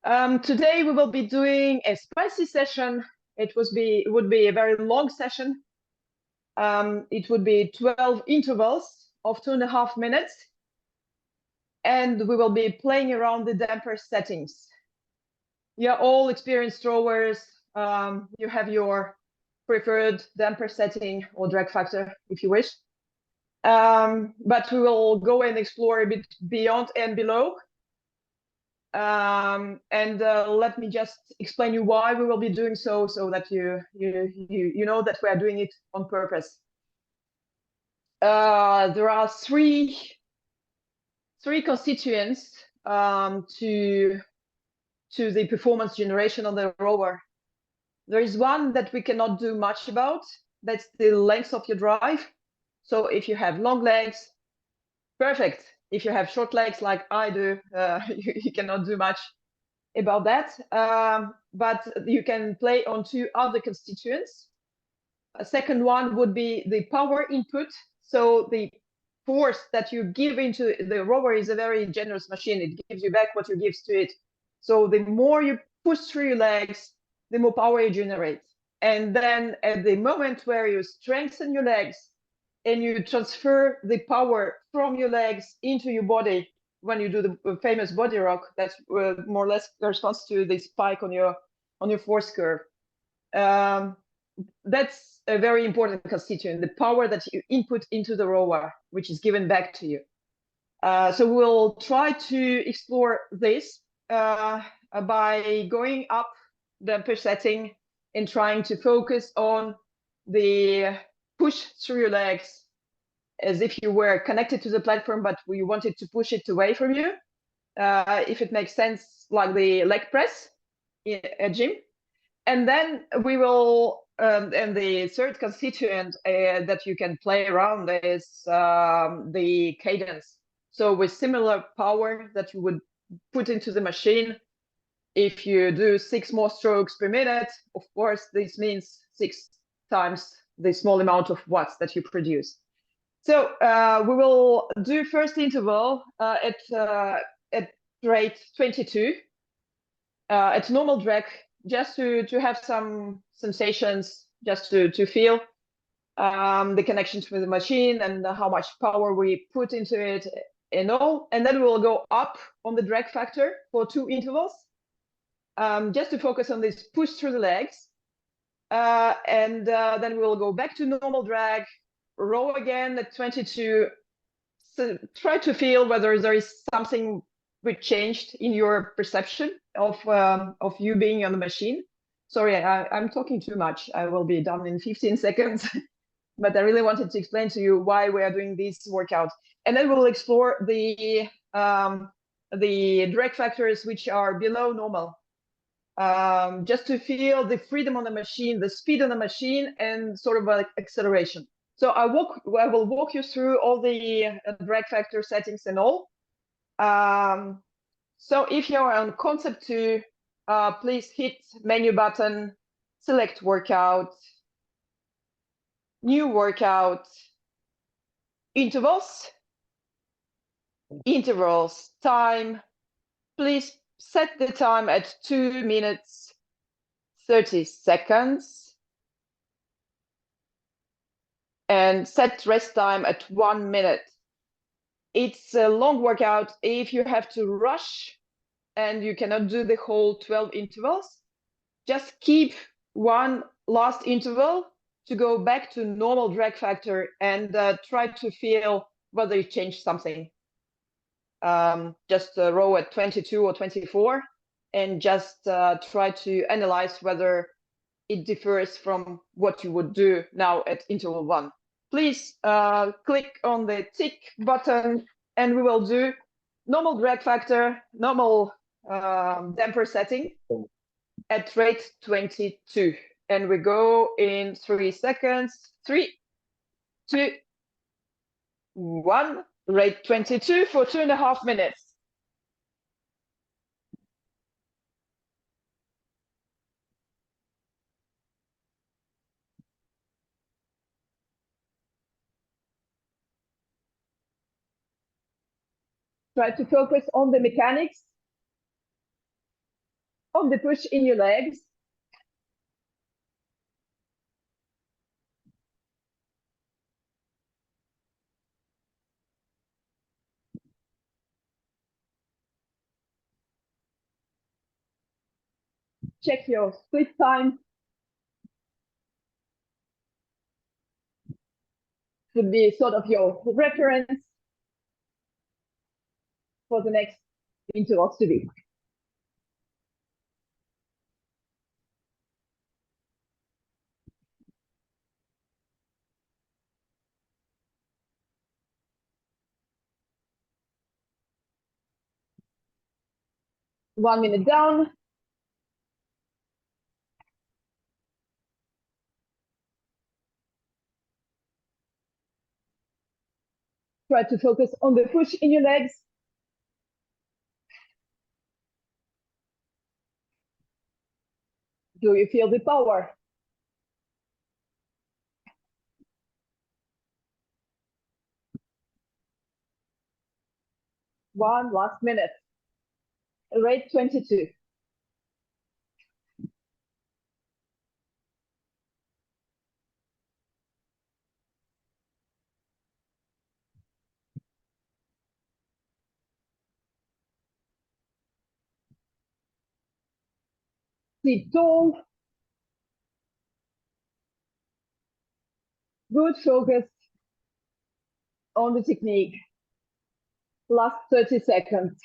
Today we will be doing a spicy session. It would be a very long session. It would be 12 intervals of 2.5 minutes. And we will be playing around the damper settings. You're all experienced rowers. You have your preferred damper setting or drag factor if you wish. But we will go and explore a bit beyond and below. Let me just explain you why we will be doing so that you know that we are doing it on purpose. There are three constituents to the performance generation of the rower. There is one that we cannot do much about. That's the length of your drive. So if you have long legs, perfect. If you have short legs like I do, you cannot do much about that. But you can play on two other constituents. A second one would be the power input. So the force that you give into the rower is a very generous machine. It gives you back what you give to it. So the more you push through your legs, the more power you generate. And then at the moment where you strengthen your legs and you transfer the power from your legs into your body, when you do the famous body rock, that's more or less corresponds to the spike on your force curve. That's a very important constituent, the power that you input into the rower, which is given back to you. So we'll try to explore this by going up the push setting and trying to focus on the push through your legs as if you were connected to the platform, but we wanted to push it away from you. If it makes sense, like the leg press in a gym. And then we will, and the third constituent that you can play around is the cadence. So with similar power that you would put into the machine, if you do 6 more strokes per minute, of course, this means 6 times the small amount of watts that you produce. So we will do first interval at rate 22 at normal drag, just to have some sensations, just to feel the connections with the machine and how much power we put into it and all. And then we will go up on the drag factor for 2 intervals, just to focus on this push through the legs. Then we will go back to normal drag, row again at 22. So try to feel whether there is something which changed in your perception of you being on the machine. Sorry, I'm talking too much. I will be done in 15 seconds. But I really wanted to explain to you why we are doing this workout. And then we'll explore the drag factors which are below normal. Just to feel the freedom on the machine, the speed on the machine, and sort of like acceleration. So I will walk you through all the drag factor settings and all. So if you're on concept 2, please hit menu button, select workout, new workout, intervals, time. Please set the time at 2 minutes, 30 seconds. And set rest time at 1 minute. It's a long workout. If you have to rush and you cannot do the whole 12 intervals, just keep one last interval to go back to normal drag factor and try to feel whether it changed something. Just row at 22 or 24 and just try to analyze whether it differs from what you would do now at interval 1. Please click on the tick button and we will do normal drag factor, normal damper setting at rate 22. And we go in 3 seconds. 3, 2, 1. Rate 22 for 2.5 minutes. Try to focus on the mechanics. of the push in your legs. Check your split time. Would be sort of your reference for the next intervals to be. One minute down. Try to focus on the push in your legs. Do you feel the power? One last minute. Rate 22. Sit tall. Good focus on the technique. Last 30 seconds.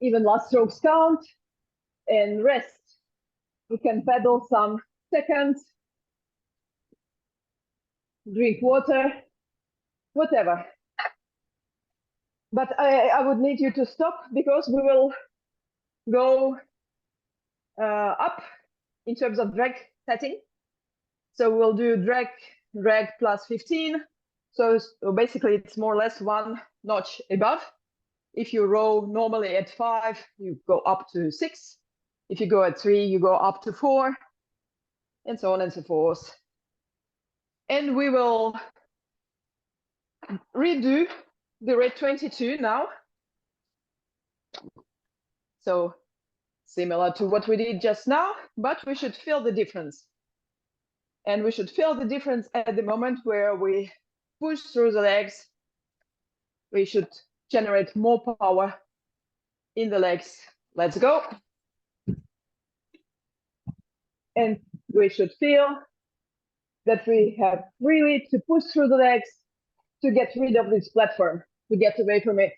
Even last strokes count. And rest. You can pedal some seconds. Drink water. Whatever. But I would need you to stop because we will go up in terms of drag setting. So we'll do drag plus 15. So basically it's more or less one notch above. If you row normally at 5, you go up to 6. If you go at 3, you go up to 4, and so on and so forth. And we will redo the rate 22 now. So similar to what we did just now, but we should feel the difference. And we should feel the difference at the moment where we push through the legs. We should generate more power in the legs. Let's go. And we should feel that we have really to push through the legs to get rid of this platform, to get away from it.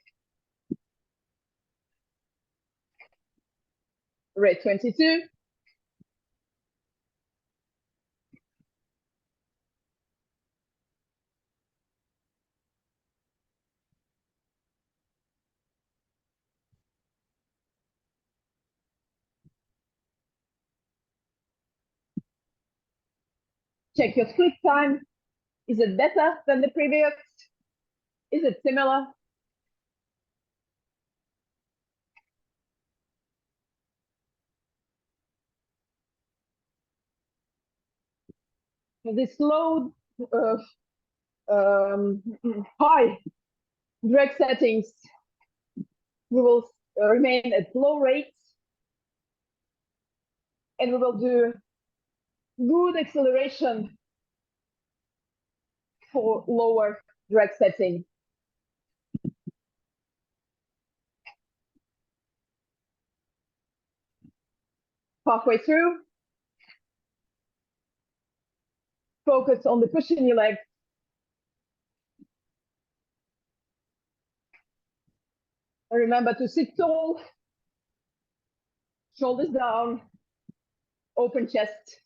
Rate 22. Check your split time. Is it better than the previous? Is it similar? This low, high drag settings, we will remain at low rates, and we will do good acceleration for lower drag setting. Halfway through, focus on the push in your legs. Remember to sit tall, shoulders down, open chest.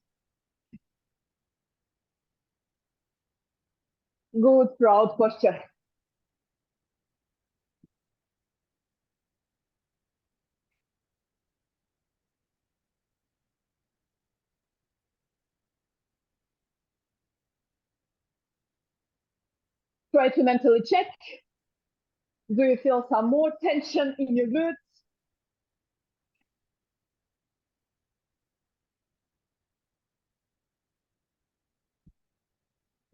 Good, proud posture. Try to mentally check. Do you feel some more tension in your glutes?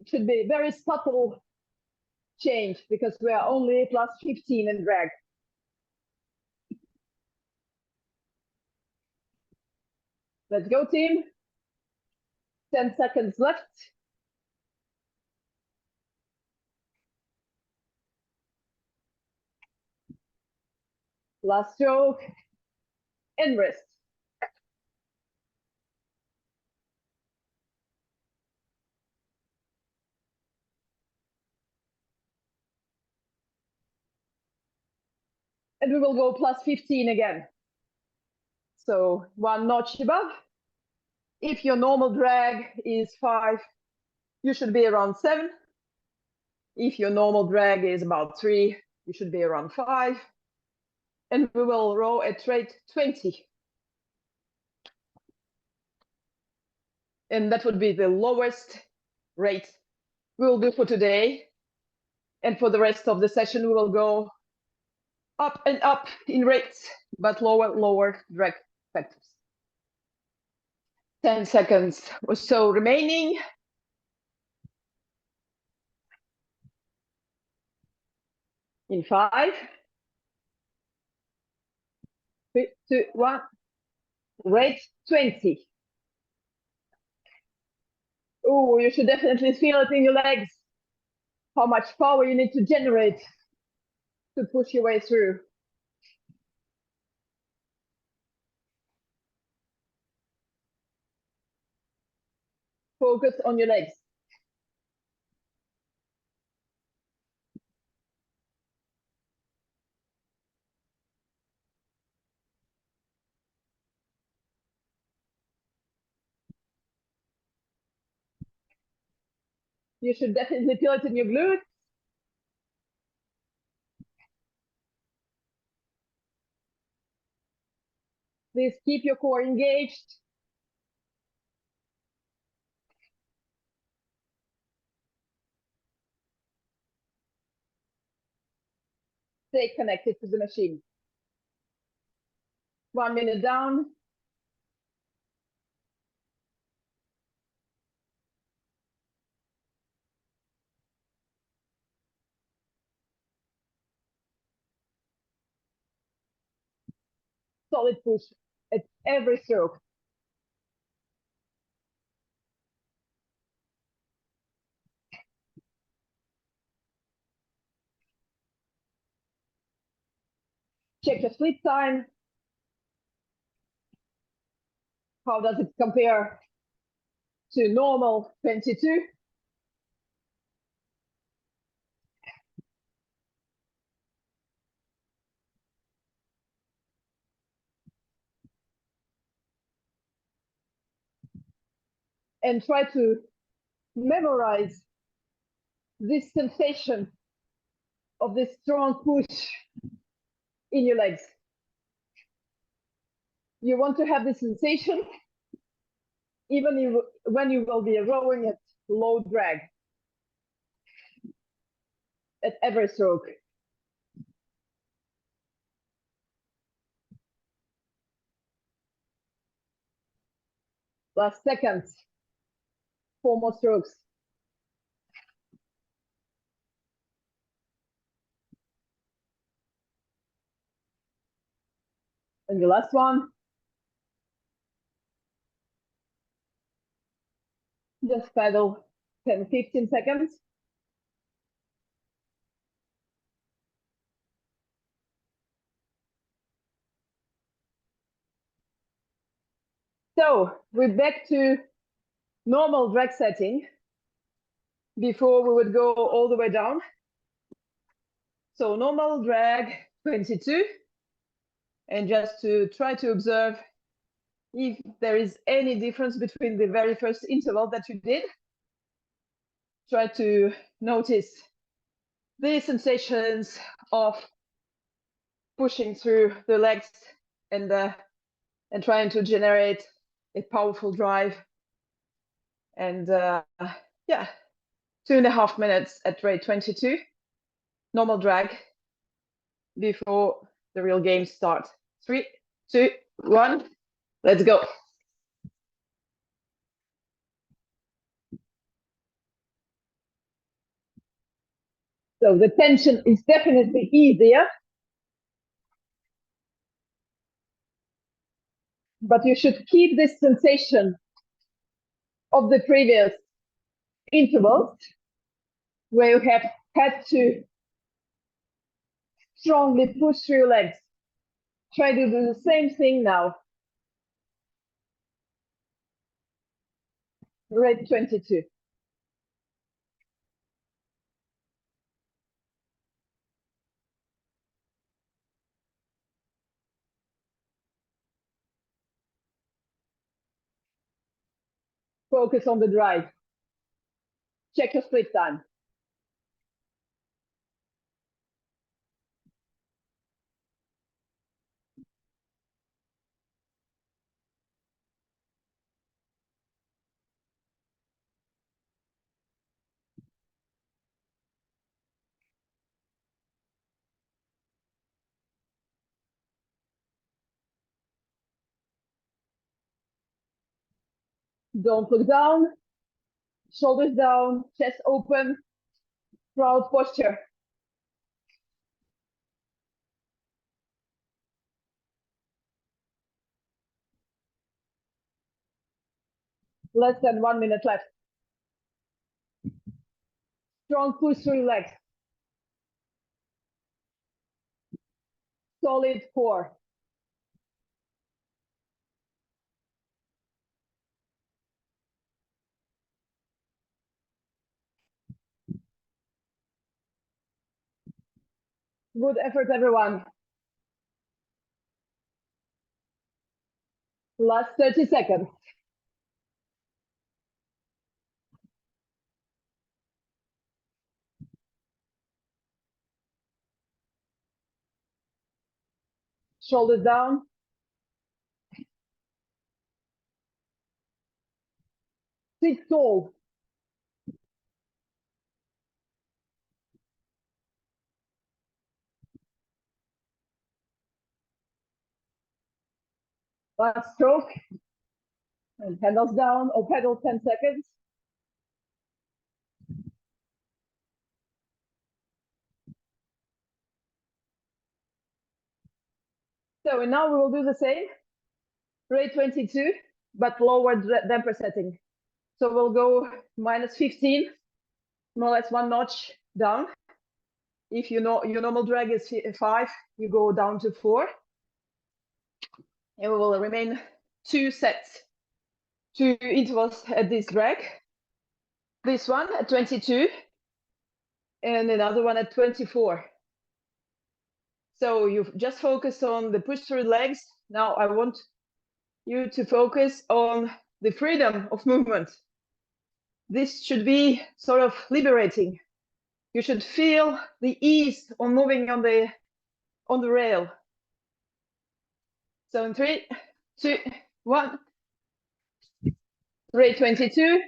It should be very subtle change because we are only plus 15 in drag. Let's go, team. 10 seconds left. Last stroke and rest. And we will go plus 15 again. So one notch above. If your normal drag is 5, you should be around 7. If your normal drag is about 3, you should be around 5. And we will row at rate 20. And that would be the lowest rate we will do for today. And for the rest of the session, we will go up and up in rates, but lower drag factors. 10 seconds or so remaining. In 5, 3, 2, 1. Rate 20. Oh, you should definitely feel it in your legs. How much power you need to generate to push your way through. Focus on your legs. You should definitely feel it in your glutes. Please keep your core engaged. Stay connected to the machine. 1 minute down. Solid push at every stroke. Check your sleep time. How does it compare to normal 22? And try to memorize this sensation of this strong push in your legs. You want to have this sensation even when you will be rowing at low drag at every stroke. Last seconds. 4 more strokes. And the last one. Just pedal 10, 15 seconds. So we're back to normal drag setting. Before we would go all the way down. So normal drag 22. And just to try to observe if there is any difference between the very first interval that you did. Try to notice the sensations of pushing through the legs and trying to generate a powerful drive. And yeah, 2.5 minutes at rate 22. Normal drag before the real game starts. 3, 2, 1, let's go. So the tension is definitely easier, but you should keep this sensation of the previous intervals where you have had to strongly push through your legs. Try to do the same thing now. Rate 22. Focus on the drive. Check your split time. Don't look down. Shoulders down, chest open, proud posture. Less than 1 minute left. Strong push through legs. Solid core. Good effort, everyone. Last 30 seconds. Shoulders down. Sit tall. Last stroke. And pedals down or pedal 10 seconds. So now we will do the same. Rate 22, but lower damper setting. So we'll go minus 15, more or less 1 notch down. If you know your normal drag is 5, you go down to 4. And we will remain 2 sets, 2 intervals at this drag. This one at 22 and another one at 24. So you just focus on the push through legs. Now I want you to focus on the freedom of movement. This should be sort of liberating. You should feel the ease on moving on the rail. So in 3, 2, 1. Rate 22.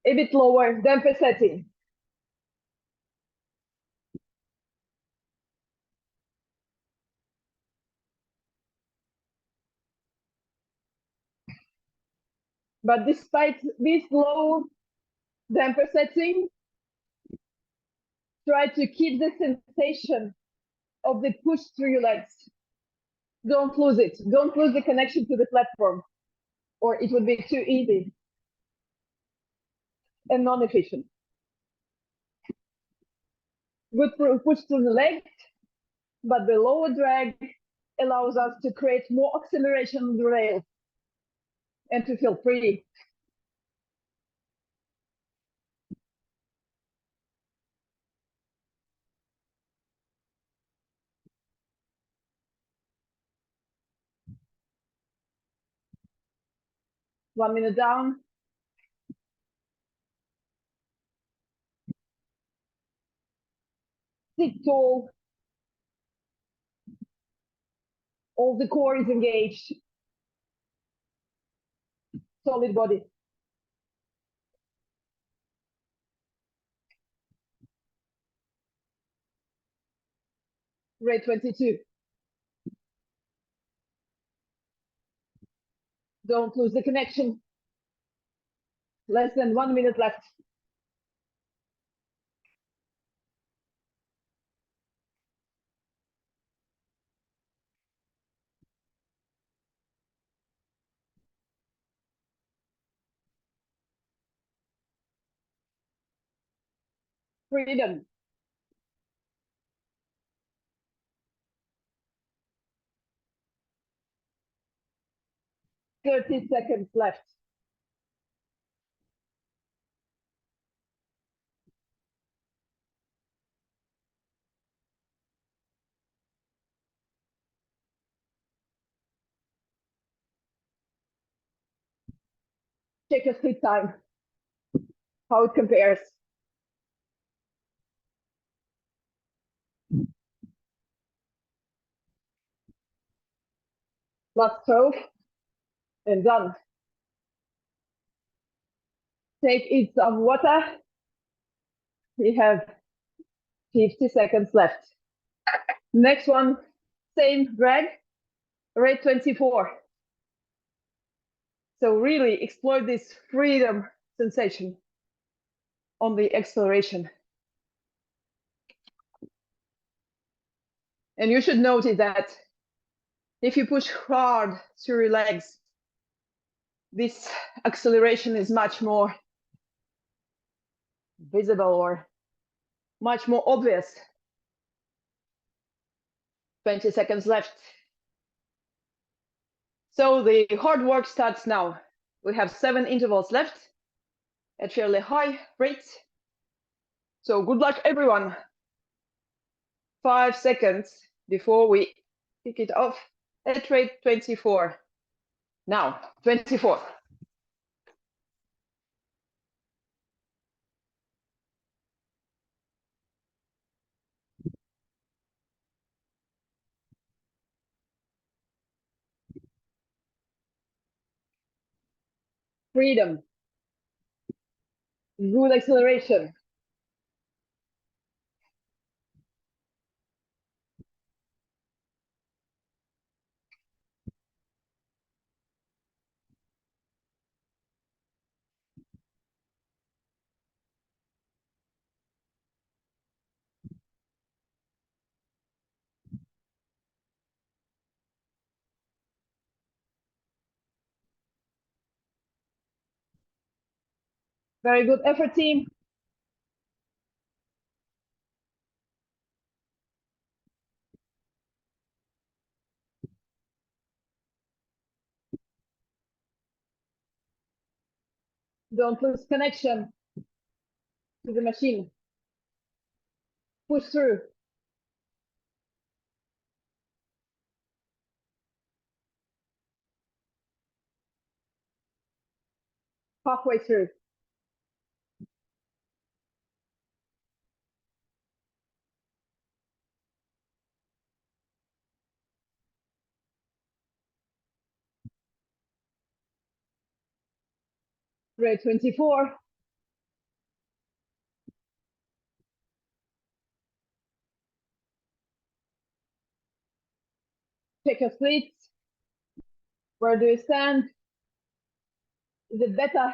A bit lower, damper setting. But despite this low damper setting, try to keep the sensation of the push through your legs. Don't lose it. Don't lose the connection to the platform, or it would be too easy and non-efficient. Good push through the legs, but the lower drag allows us to create more acceleration on the rail and to feel free. One minute down. Sit tall. All the core is engaged. Solid body. Rate 22. Don't lose the connection. Less than 1 minute left. Freedom. Thirty seconds left. Check your sleep time. How it compares. Last stroke. And done. Take it some water. We have 50 seconds left. Next one, same drag, rate 24. So really exploit this freedom sensation on the acceleration. And you should notice that if you push hard through your legs, this acceleration is much more visible or much more obvious. 20 seconds left. So the hard work starts now. We have 7 intervals left at fairly high rates. So good luck, everyone. 5 seconds before we kick it off at rate 24. Now, 24. Freedom. Good acceleration. Very good effort, team. Don't lose connection to the machine. Push through. Halfway through. Rate 24. Check your fleets. Where do you stand? Is it better?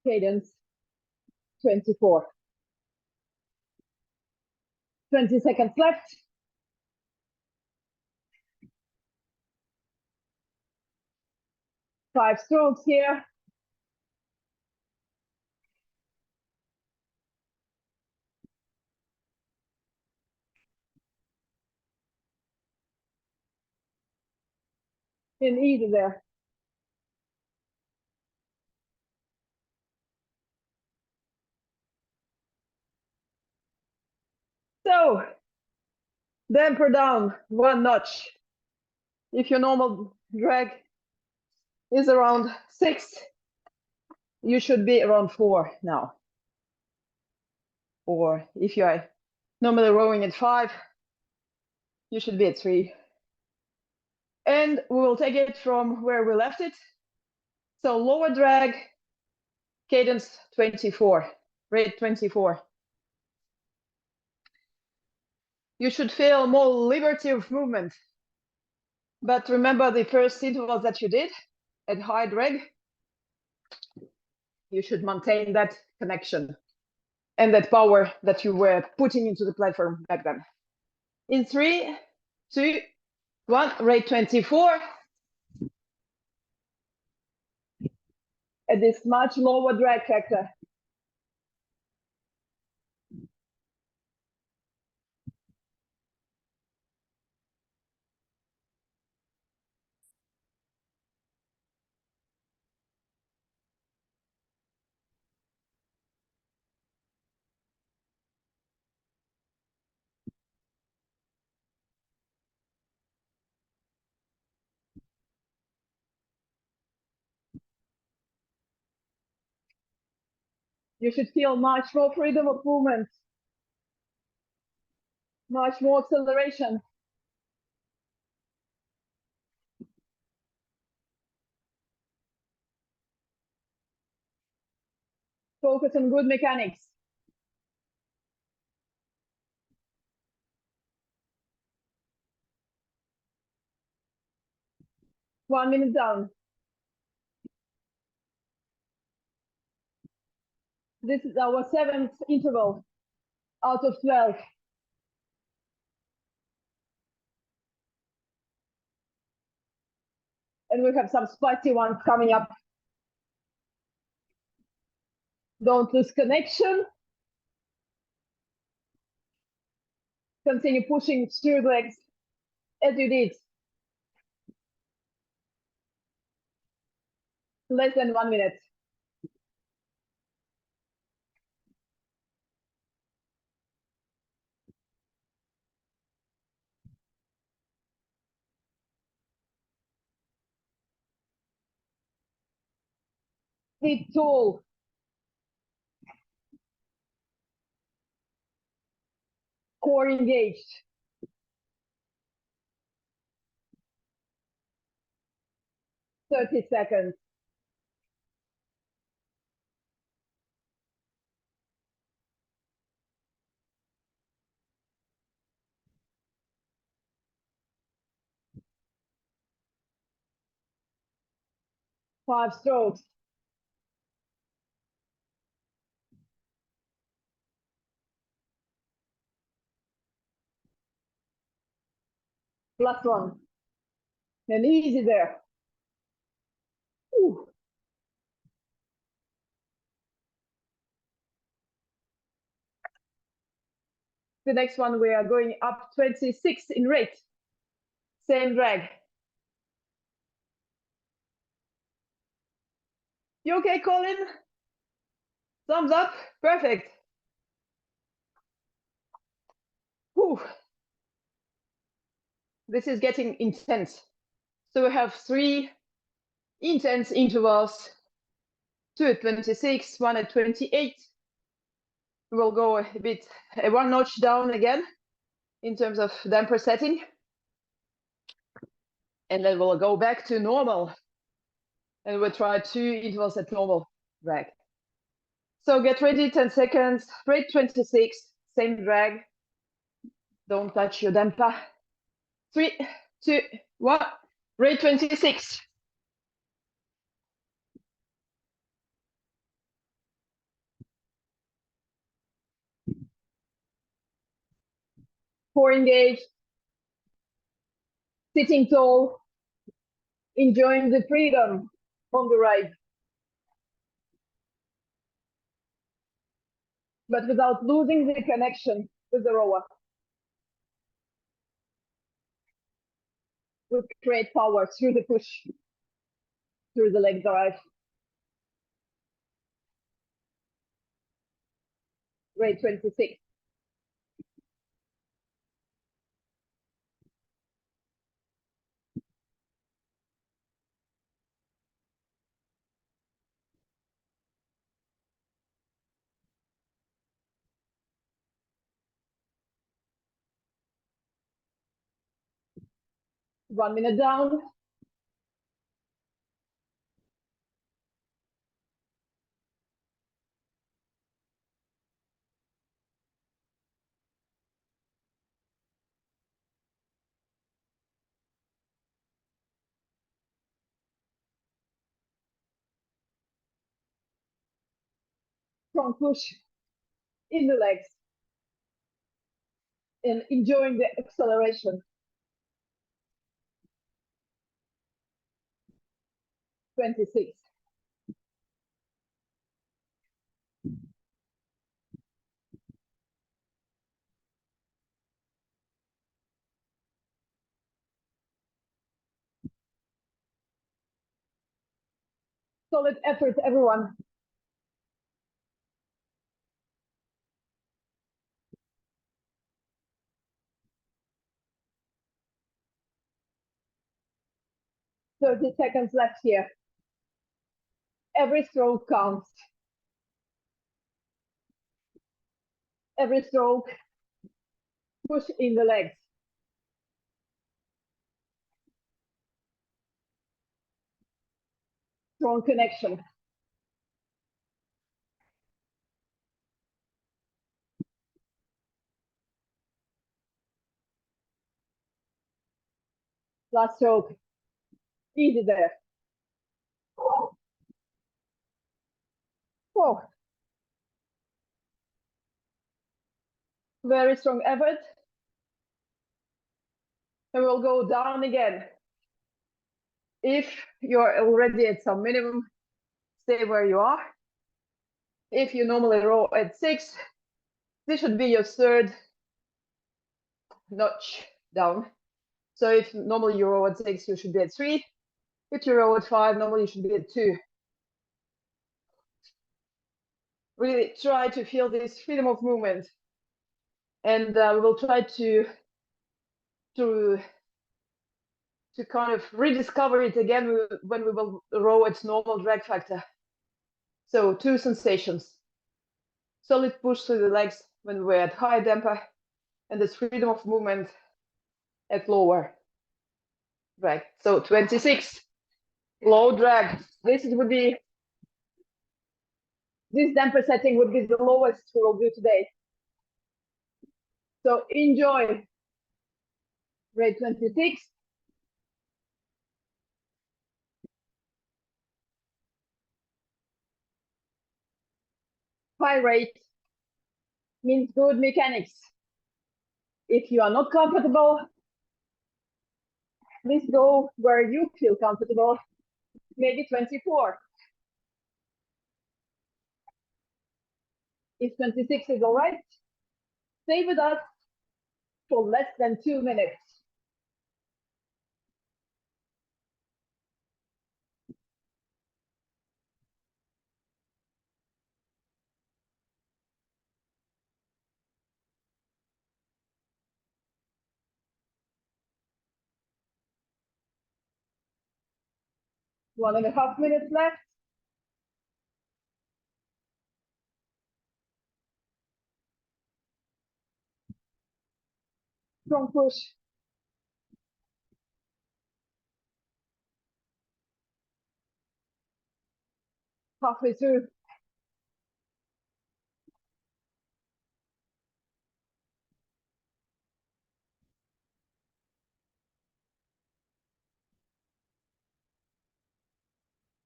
Cadence 24. 20 seconds left. Five strokes here. And easy there. So, damper down 1 notch. If your normal drag is around 6, you should be around 4 now. or if you are normally rowing at 5, you should be at 3. And we will take it from where we left it. So lower drag, cadence 24, rate 24. You should feel more liberty of movement. But remember the first intervals that you did at high drag, you should maintain that connection and that power that you were putting into the platform back then. In 3, 2, 1, rate 24. At this much lower drag factor. You should feel much more freedom of movement, much more acceleration. Focus on good mechanics. One minute down. This is our 7th interval out of 12. And we have some spicy ones coming up. Don't lose connection. Continue pushing through the legs as you did. Less than 1 minute. Sit tall. Core engaged. 30 seconds. Five strokes. Last one. And easy there. Ooh. The next one, we are going up 26 in rate. Same drag. You okay, Colin? Thumbs up. Perfect. Whew. This is getting intense. So we have 3 intense intervals, 2 at 26, 1 at 28. We'll go a bit, 1 notch down again in terms of damper setting. And then we'll go back to normal. And we'll try 2 intervals at normal drag. So get ready, 10 seconds, rate 26, same drag. Don't touch your damper. 3, 2, 1, rate 26. Core engaged, sitting tall, enjoying the freedom on the ride, but without losing the connection with the rower. We create power through the push, through the leg drive. Rate 26. 1 minute down. Strong push in the legs and enjoying the acceleration. 26. Solid effort, everyone. Thirty seconds left here. Every stroke counts. Every stroke, push in the legs. Strong connection. Last stroke. Easy there. Oh. Very strong effort. And we'll go down again. If you're already at some minimum, stay where you are. If you normally row at 6, this should be your third notch down. So if normally you row at 6, you should be at 3. If you row at 5, normally you should be at 2. Really try to feel this freedom of movement. And we will try to kind of rediscover it again when we will row at normal drag factor. So 2 sensations. Solid push through the legs when we're at high damper, and this freedom of movement at lower drag. So 26, low drag. This damper setting would be the lowest we will do today. So enjoy rate 26. High rate means good mechanics. If you are not comfortable, please go where you feel comfortable, maybe 24. If 26 is all right, stay with us for less than 2 minutes. One and a half minutes left. Strong push. Halfway through.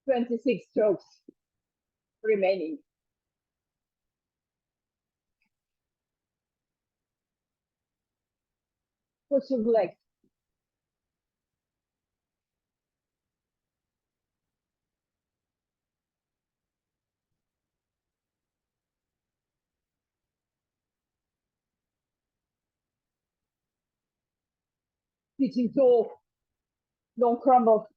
Twenty-six strokes remaining. Push your legs. Pitching tall. Don't crumble.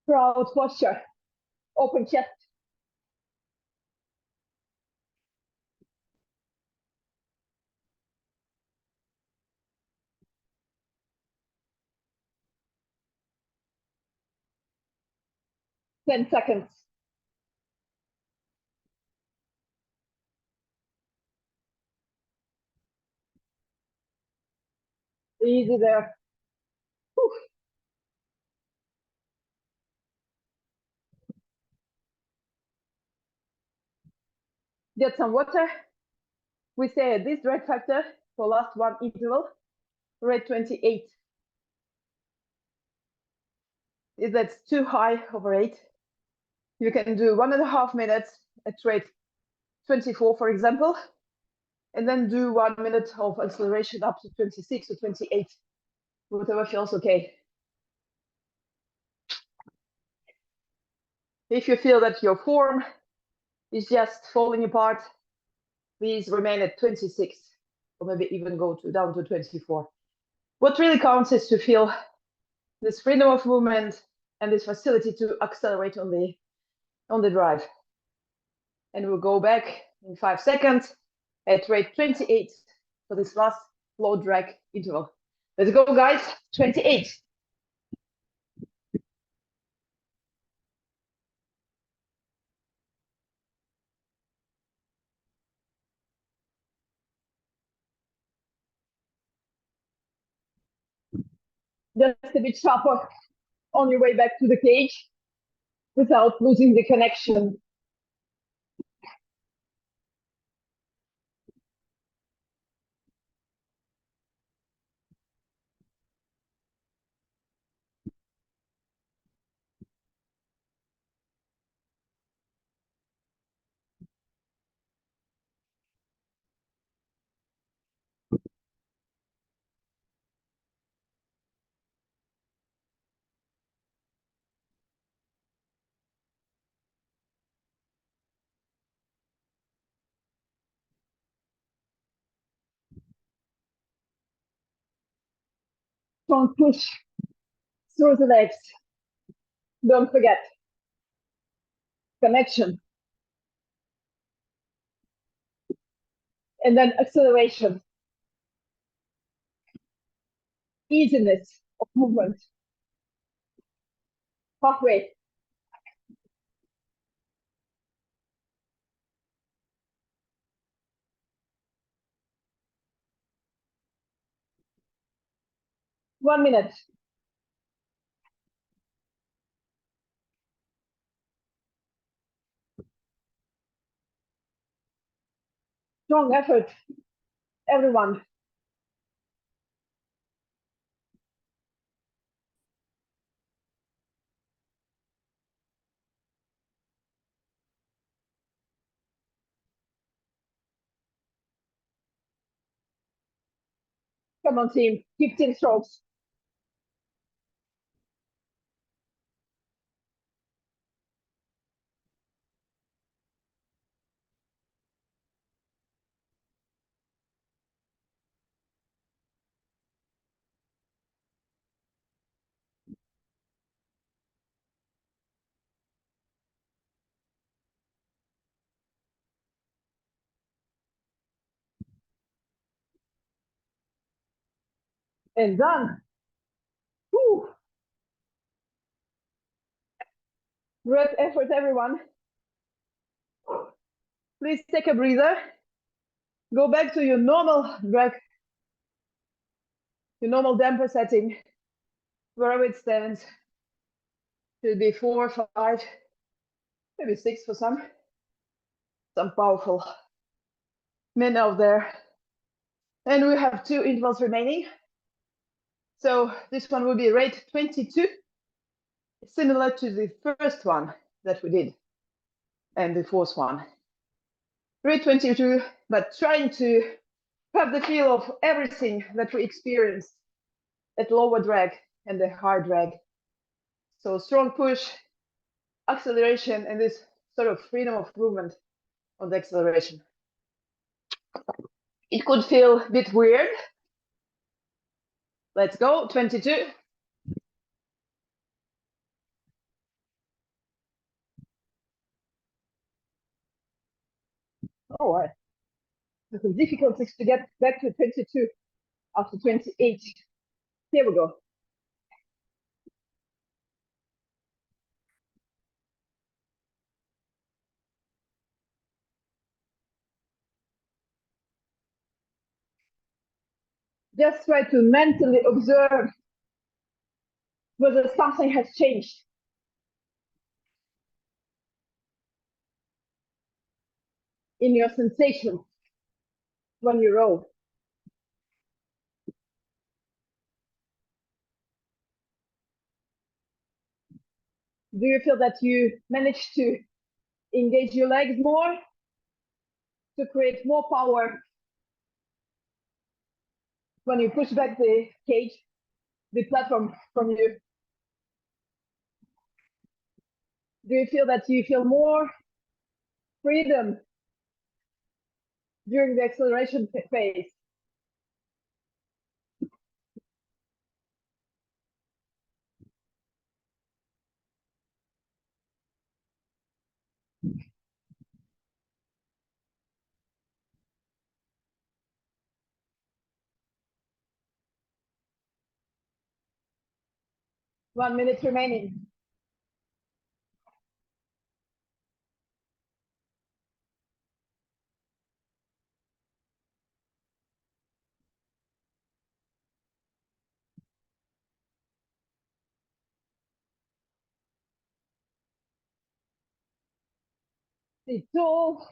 Proud posture. Open chest. Ten seconds. Easy there. Whew. Get some water. We say this drag factor for last one interval, rate 28. If that's too high over 8, you can do 1.5 minutes at rate 24, for example, and then do 1 minute of acceleration up to 26 or 28, whatever feels okay. If you feel that your form is just falling apart, please remain at 26, or maybe even go down to 24. What really counts is to feel this freedom of movement and this facility to accelerate on the drive. And we'll go back in 5 seconds at rate 28 for this last low drag interval. Let's go, guys. 28. Just a bit sharper on your way back to the cage without losing the connection. Strong push through the legs. Don't forget connection. And then acceleration. Easiness of movement. Halfway. One minute. Strong effort, everyone. Come on, team. 15 strokes. And done. Whew. Great effort, everyone. Please take a breather. Go back to your normal drag, your normal damper setting, wherever it stands. Should be 4, 5, maybe 6 for some. Some powerful men out there. And we have 2 intervals remaining. So this one will be rate 22, similar to the first one that we did, and the fourth one. Rate 22, but trying to have the feel of everything that we experience at lower drag and the high drag. So strong push, acceleration, and this sort of freedom of movement on the acceleration. It could feel a bit weird. Let's go, 22. Oh, I have some difficulties to get back to 22 after 28. Here we go. Just try to mentally observe whether something has changed in your sensations when you row. Do you feel that you manage to engage your legs more to create more power when you push back the cage, the platform from you? Do you feel that you feel more freedom during the acceleration phase? One minute remaining. Sit tall.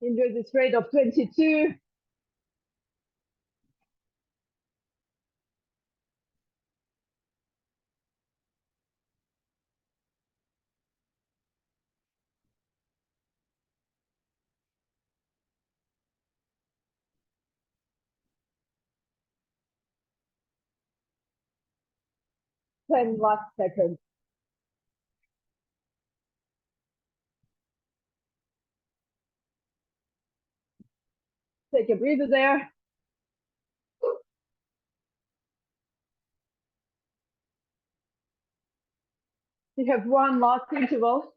Enjoy this rate of 22. Ten last seconds. Take a breather there. You have one last interval.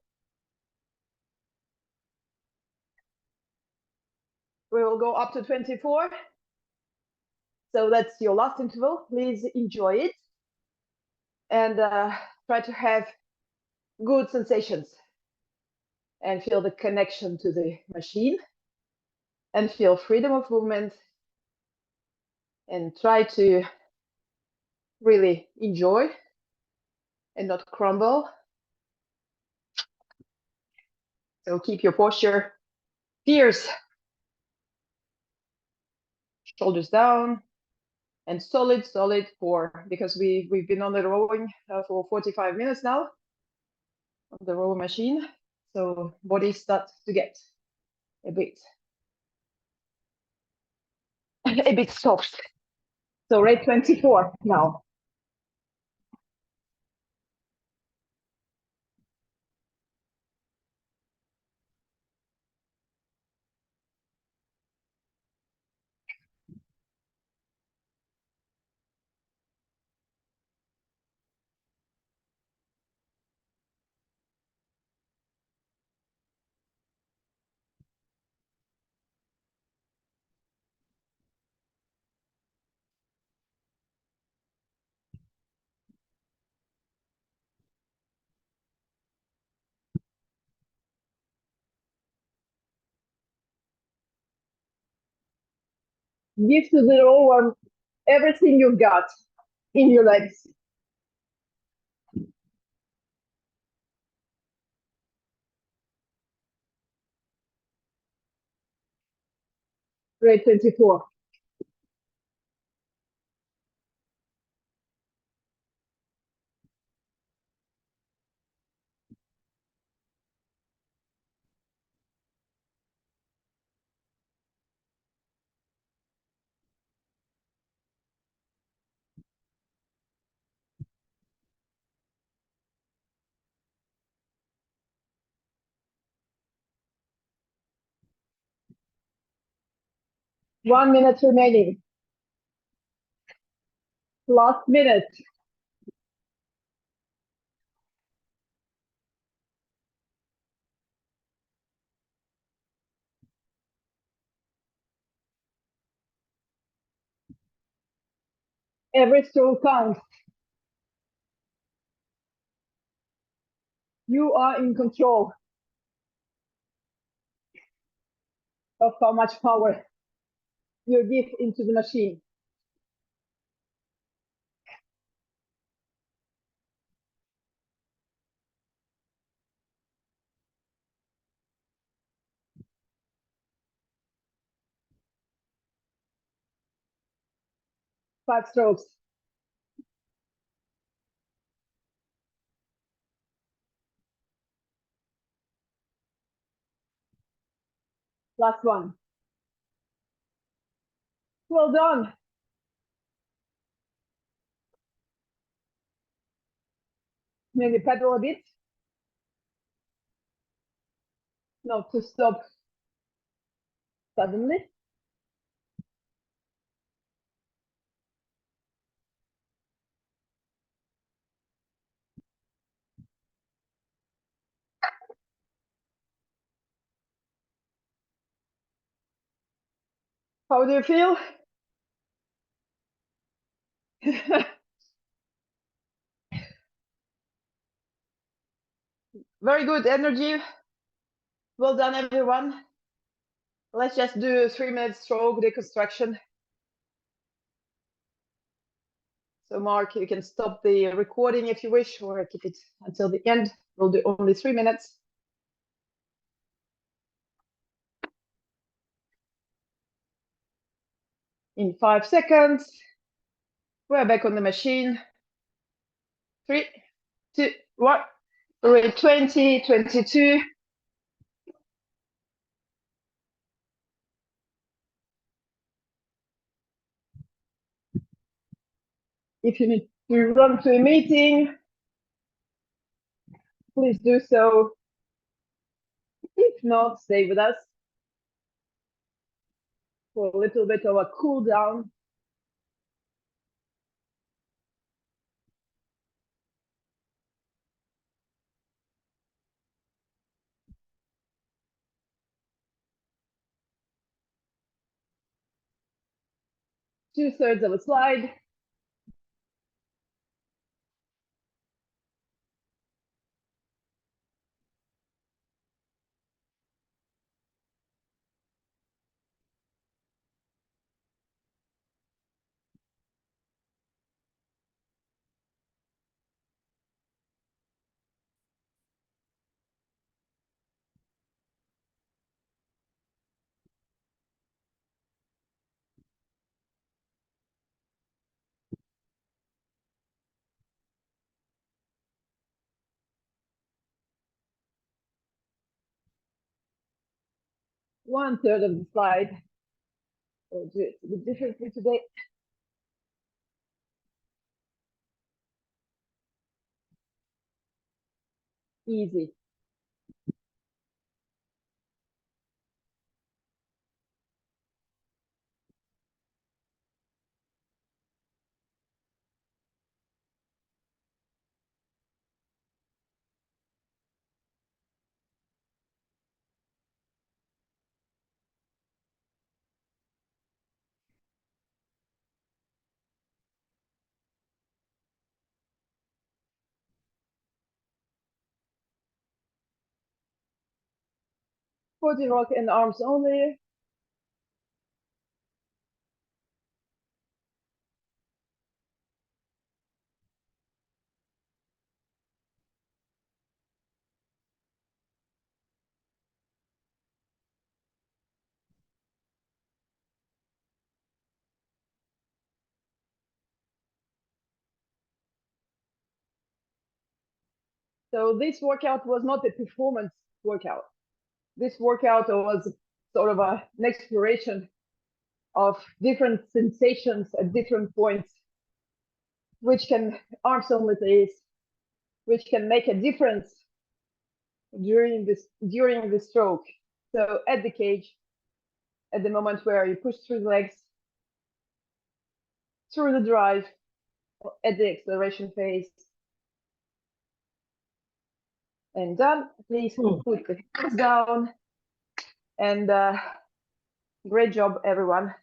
We will go up to 24. So that's your last interval. Please enjoy it and try to have good sensations and feel the connection to the machine and feel freedom of movement and try to really enjoy and not crumble. So keep your posture fierce, shoulders down, and solid for, because we've been on the rowing for 45 minutes now on the row machine. So body starts to get a bit a bit soft. So rate 24 now. Give to the rower everything you've got in your legs. Rate 24. One minute remaining. Last minute. Every stroke counts. You are in control. of how much power you give into the machine. Five strokes. Last one. Well done. Maybe pedal a bit. Not to stop suddenly. How do you feel? Very good energy. Well done, everyone. Let's just do a 3-minute stroke deconstruction. So Mark, you can stop the recording if you wish, or keep it until the end. We'll do only 3 minutes. In 5 seconds, we're back on the machine. 3, 2, 1. We're at 20, 22. If you need to run to a meeting, please do so. If not, stay with us for a little bit of a cool down. Two-thirds of a slide. One-third of the slide. We'll do it a bit differently today. Easy. Body rock and arms only. So this workout was not a performance workout. This workout was sort of an exploration of different sensations at different points, which can arms only please, which can make a difference during the stroke. So at the cage, at the moment where you push through the legs, through the drive, at the acceleration phase, and done. Please put the hands down, and great job, everyone.